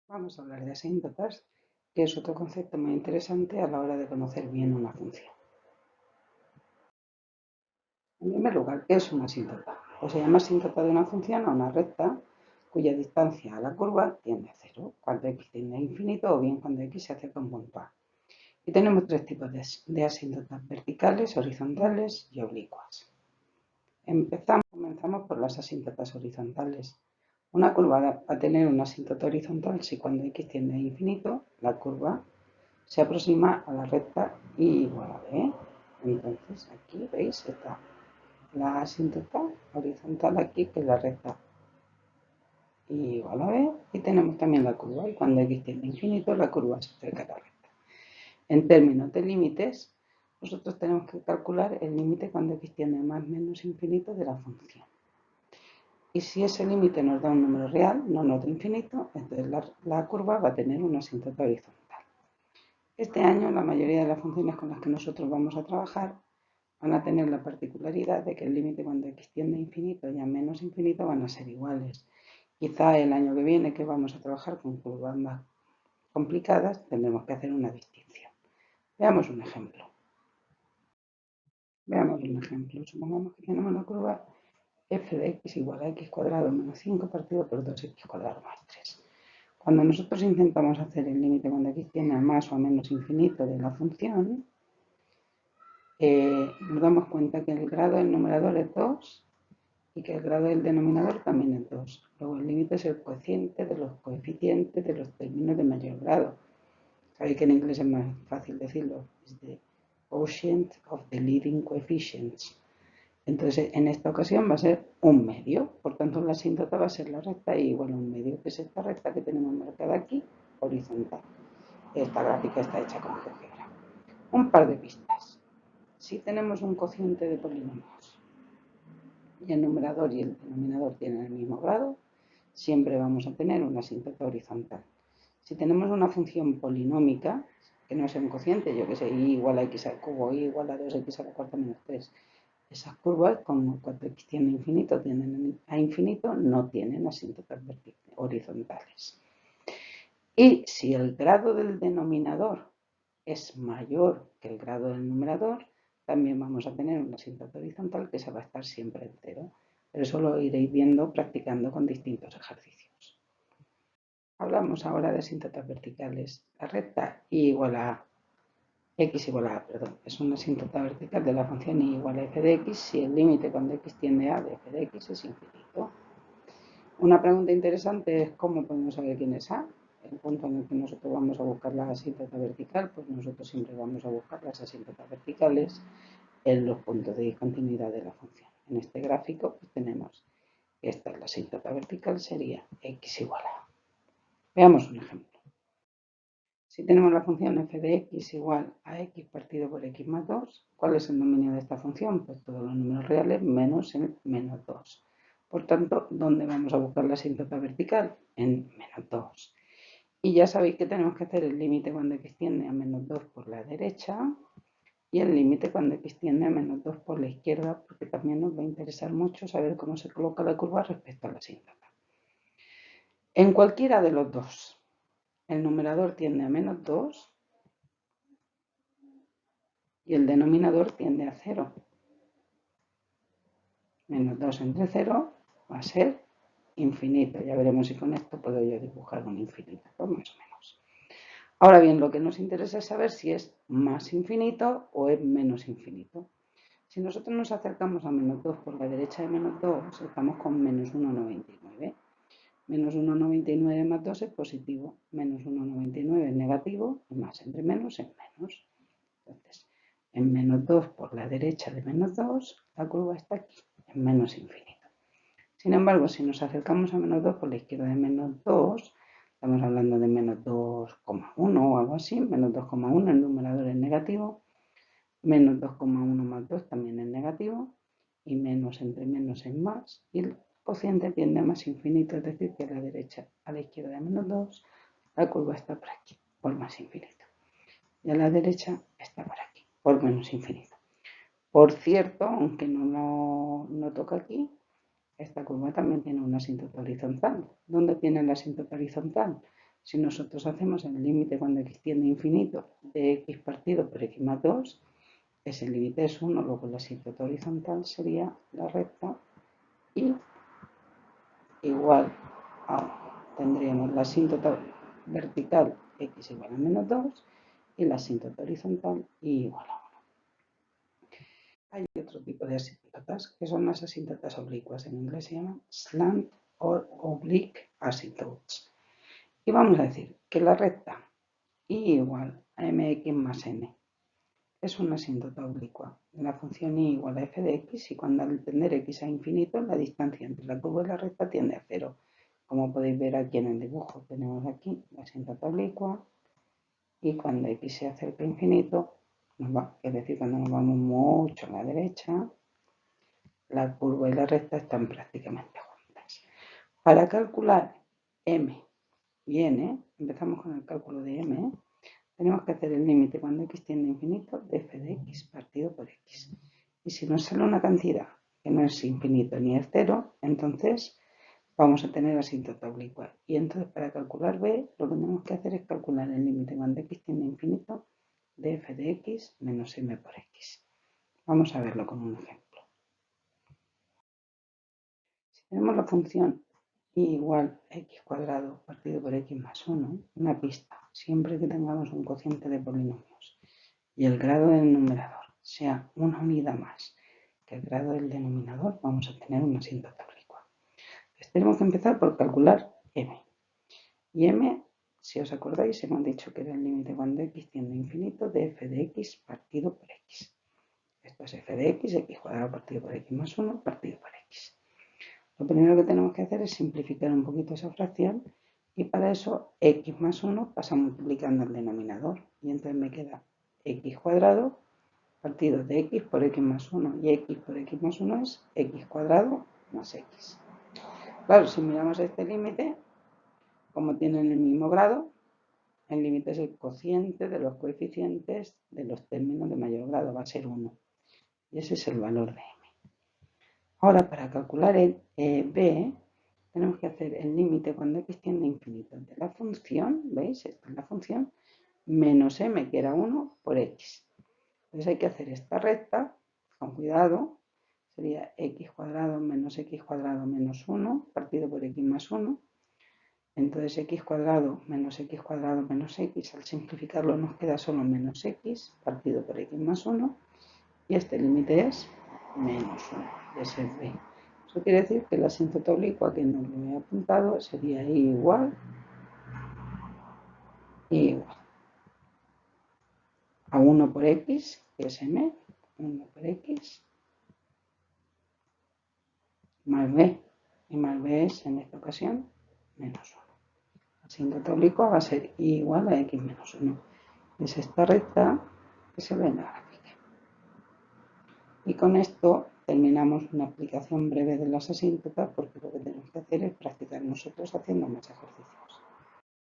Vamos a hablar de asíntotas, que es otro concepto muy interesante a la hora de conocer bien una función. En primer lugar, ¿qué es una asíntota? Pues se llama asíntota de una función a una recta cuya distancia a la curva tiende a cero, cuando x tiende a infinito o bien cuando x se acerca a un punto A. Y tenemos tres tipos de asíntotas: verticales, horizontales y oblicuas. Comenzamos por las asíntotas horizontales. Una curva va a tener una asíntota horizontal si cuando x tiende a infinito, la curva se aproxima a la recta y igual a b. Entonces aquí veis está la asíntota horizontal aquí, que es la recta y igual a b, y tenemos también la curva, y cuando x tiende a infinito la curva se acerca a la recta. En términos de límites, nosotros tenemos que calcular el límite cuando x tiende a más o menos infinito de la función. Y si ese límite nos da un número real, no nos da infinito, entonces la curva va a tener una asíntota horizontal. Este año la mayoría de las funciones con las que nosotros vamos a trabajar van a tener la particularidad de que el límite cuando x tiende a infinito y a menos infinito van a ser iguales. Quizá el año que viene, que vamos a trabajar con curvas más complicadas, tendremos que hacer una distinción. Veamos un ejemplo. Supongamos que tenemos la curva f de x igual a x cuadrado menos 5 partido por 2x cuadrado más 3. Cuando nosotros intentamos hacer el límite cuando x tiende a más o a menos infinito de la función, nos damos cuenta que el grado del numerador es 2 y que el grado del denominador también es 2. Luego el límite es el cociente de los coeficientes de los términos de mayor grado. Sabéis que en inglés es más fácil decirlo, es the quotient of the leading coefficients. Entonces en esta ocasión va a ser un medio, por tanto la asíntota va a ser la recta y igual a un medio, que es esta recta que tenemos marcada aquí, horizontal. Esta gráfica está hecha con GeoGebra. Un par de pistas. Si tenemos un cociente de polinomios y el numerador y el denominador tienen el mismo grado, siempre vamos a tener una asíntota horizontal. Si tenemos una función polinómica, que no sea un cociente, yo que sé, y igual a x al cubo, y igual a 2x a la cuarta menos 3, esas curvas, como cuando x tiende a infinito, tienden a infinito, no tienen asíntotas horizontales. Y si el grado del denominador es mayor que el grado del numerador, también vamos a tener una asíntota horizontal que se va a estar siempre en cero. Pero eso lo iréis viendo practicando con distintos ejercicios. Hablamos ahora de asíntotas verticales. La recta y igual a x igual a, es una asíntota vertical de la función y igual a f de x si el límite cuando x tiende a de f de x es infinito. Una pregunta interesante es cómo podemos saber quién es a. El punto en el que nosotros vamos a buscar la asíntota vertical, pues nosotros siempre vamos a buscar las asíntotas verticales en los puntos de discontinuidad de la función. En este gráfico pues tenemos que esta es la asíntota vertical, sería x igual a. Veamos un ejemplo. Si tenemos la función f de x igual a x partido por x más 2, ¿cuál es el dominio de esta función? Pues todos los números reales menos el menos 2. Por tanto, ¿dónde vamos a buscar la asíntota vertical? En menos 2. Y ya sabéis que tenemos que hacer el límite cuando x tiende a menos 2 por la derecha y el límite cuando x tiende a menos 2 por la izquierda, porque también nos va a interesar mucho saber cómo se coloca la curva respecto a la asíntota. En cualquiera de los dos, el numerador tiende a menos 2 y el denominador tiende a 0. Menos 2 entre 0 va a ser infinito. Ya veremos si con esto puedo yo dibujar un infinito, pues más o menos. Ahora bien, lo que nos interesa es saber si es más infinito o es menos infinito. Si nosotros nos acercamos a menos 2 por la derecha de menos 2, estamos con menos 1,99. Menos 1,99 más 2 es positivo, menos 1,99 es negativo, y más entre menos es menos. Entonces, en menos 2 por la derecha de menos 2, la curva está aquí, en menos infinito. Sin embargo, si nos acercamos a menos 2 por la izquierda de menos 2, estamos hablando de menos 2,1 o algo así, menos 2,1, el numerador es negativo, menos 2,1 más 2 también es negativo, y menos entre menos es más, y el cociente tiende a más infinito, es decir, que a la derecha, a la izquierda de menos 2, la curva está por aquí, por más infinito. Y a la derecha está por aquí, por menos infinito. Por cierto, aunque no toca aquí, esta curva también tiene una asíntota horizontal. ¿Dónde tiene la asíntota horizontal? Si nosotros hacemos el límite cuando x tiende a infinito de x partido por x más 2, ese límite es 1, luego la asíntota horizontal sería la recta y igual a 1. Tendríamos la asíntota vertical x igual a menos 2 y la asíntota horizontal y igual a 1. Hay otro tipo de asíntotas que son las asíntotas oblicuas. En inglés se llaman slant or oblique asymptotes. Y vamos a decir que la recta y igual a mx más n es una asíntota oblicua de la función y igual a f de x, y cuando al tender x a infinito la distancia entre la curva y la recta tiende a 0. Como podéis ver aquí en el dibujo, tenemos aquí la asíntota oblicua y cuando x se acerca a infinito, es decir, cuando nos vamos mucho a la derecha, la curva y la recta están prácticamente juntas. Para calcular m y n, empezamos con el cálculo de m, tenemos que hacer el límite cuando x tiende a infinito de f de x partido por x. Y si nos sale una cantidad que no es infinito ni es cero, entonces vamos a tener asíntota oblicua. Y entonces para calcular b, lo que tenemos que hacer es calcular el límite cuando x tiende a infinito de f de x menos m por x. Vamos a verlo con un ejemplo. Si tenemos la función y igual a x cuadrado partido por x más 1, una pista, siempre que tengamos un cociente de polinomios y el grado del numerador sea una unidad más que el grado del denominador, vamos a tener una asíntota oblicua. Entonces tenemos que empezar por calcular m. Y m, si os acordáis, hemos dicho que era el límite cuando x tiende a infinito de f de x partido por x. Esto es f de x, x cuadrado partido por x más 1 partido por x. Lo primero que tenemos que hacer es simplificar un poquito esa fracción y para eso x más 1 pasa multiplicando el denominador y entonces me queda x cuadrado partido de x por x más 1 y x por x más 1 es x cuadrado más x. Claro, si miramos este límite, como tienen el mismo grado, el límite es el cociente de los coeficientes de los términos de mayor grado, va a ser 1. Y ese es el valor de m. Ahora, para calcular el b, tenemos que hacer el límite cuando x tiende a infinito de la función, ¿veis? Esta es la función, menos m, que era 1, por x. Entonces hay que hacer esta recta, con cuidado, sería x cuadrado menos x cuadrado menos 1, partido por x más 1. Entonces x cuadrado menos x cuadrado menos x, al simplificarlo nos queda solo menos x, partido por x más 1. Y este límite es menos 1, ese es b. Eso quiere decir que la asíntota oblicua que nos lo he apuntado sería igual a 1 por x, que es m, 1 por x, más b. Y más b es, en esta ocasión, menos 1. La asíntota oblicua va a ser igual a x menos 1. Es esta recta que se ve en la gráfica. Y con esto terminamos una aplicación breve de las asíntotas, porque lo que tenemos que hacer es practicar nosotros haciendo más ejercicios.